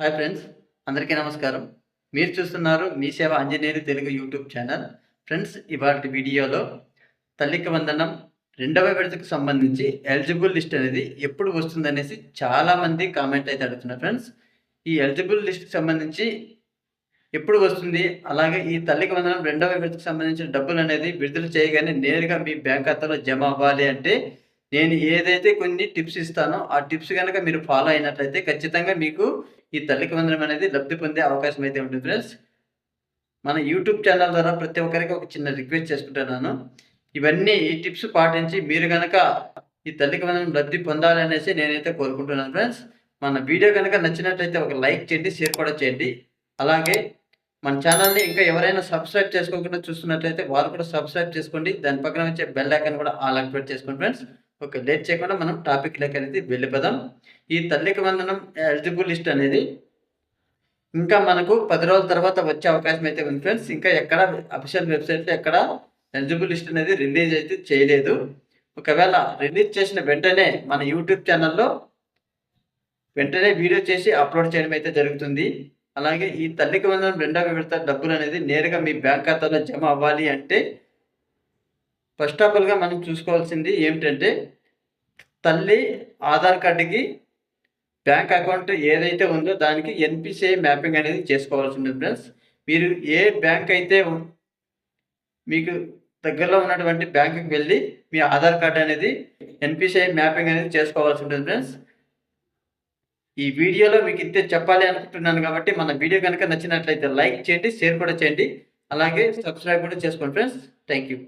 Hi friends, అందరికీ నమస్కారం. మీరు చూస్తున్నారు మీ సేవ Anjaneyulu Telugu YouTube channel. Friends, ఇవాల్టి వీడియోలో తల్లికి వందనం రెండవ విడతకు సంబంధించి ఎలిజిబుల్ లిస్ట్ అనేది ఎప్పుడు వస్తుందనేసి చాలామంది కామెంట్ అయితే అడుగుతున్నారు. ఫ్రెండ్స్, ఈ ఎలిజిబుల్ లిస్ట్కి సంబంధించి ఎప్పుడు వస్తుంది, అలాగే ఈ తల్లికి వందనం రెండవ విడతకు సంబంధించిన డబ్బులు అనేది విడుదల చేయగానే నేరుగా మీ బ్యాంక్ ఖాతాలో జమ అవ్వాలి అంటే నేను ఏదైతే కొన్ని టిప్స్ ఇస్తానో ఆ టిప్స్ కనుక మీరు ఫాలో అయినట్లయితే ఖచ్చితంగా మీకు ఈ తల్లికి వందనం అనేది లబ్ధి పొందే అవకాశం అయితే ఉంటుంది. ఫ్రెండ్స్, మన యూట్యూబ్ ఛానల్ ద్వారా ప్రతి ఒక్కరికి ఒక చిన్న రిక్వెస్ట్ చేసుకుంటున్నాను. ఇవన్నీ ఈ టిప్స్ పాటించి మీరు కనుక ఈ తల్లికి వందనం లబ్ధి పొందాలనేసి నేనైతే కోరుకుంటున్నాను. ఫ్రెండ్స్, మన వీడియో కనుక నచ్చినట్లయితే ఒక లైక్ చేయండి, షేర్ కూడా చేయండి. అలాగే మన ఛానల్ని ఇంకా ఎవరైనా సబ్స్క్రైబ్ చేసుకోకుండా చూస్తున్నట్లయితే వాళ్ళు కూడా సబ్స్క్రైబ్ చేసుకోండి. దాని పక్కన వచ్చే బెల్ ఐకాన్ కూడా ఆల్ యాక్టివేట్ చేసుకోండి. ఫ్రెండ్స్, ఓకే, లేట్ చేయకుండా మనం టాపిక్లోకి అనేది వెళ్ళిపోదాం. ఈ తల్లికి వందనం ఎలిజిబుల్ లిస్ట్ అనేది ఇంకా మనకు 10 రోజుల తర్వాత వచ్చే అవకాశం అయితే ఉంది. ఫ్రెండ్స్, ఇంకా ఎక్కడ అఫీషియల్ వెబ్సైట్లో ఎక్కడ ఎలిజిబుల్ లిస్ట్ అనేది రిలీజ్ అయితే చేయలేదు. ఒకవేళ రిలీజ్ చేసిన వెంటనే మన యూట్యూబ్ ఛానల్లో వెంటనే వీడియో చేసి అప్లోడ్ చేయడం అయితే జరుగుతుంది. అలాగే ఈ తల్లికి వందనం రెండవ విడత డబ్బులు అనేది నేరుగా మీ బ్యాంక్ ఖాతాలో జమ అవ్వాలి అంటే ఫస్ట్ ఆఫ్ ఆల్గా మనం చూసుకోవాల్సింది ఏమిటంటే తల్లి ఆధార్ కార్డుకి బ్యాంక్ అకౌంట్ ఏదైతే ఉందో దానికి ఎన్పిసిఐ మ్యాపింగ్ అనేది చేసుకోవాల్సి ఉంటుంది. ఫ్రెండ్స్, మీరు ఏ బ్యాంక్ అయితే మీకు దగ్గరలో ఉన్నటువంటి బ్యాంకుకి వెళ్ళి మీ ఆధార్ కార్డు అనేది ఎన్పిసిఐ మ్యాపింగ్ అనేది చేసుకోవాల్సి ఉంటుంది. ఫ్రెండ్స్, ఈ వీడియోలో మీకు ఇంతే చెప్పాలి అనుకుంటున్నాను కాబట్టి మన వీడియో కనుక నచ్చినట్లయితే లైక్ చేయండి, షేర్ కూడా చేయండి, అలాగే సబ్స్క్రైబ్ కూడా చేసుకోండి. Friends, thank you.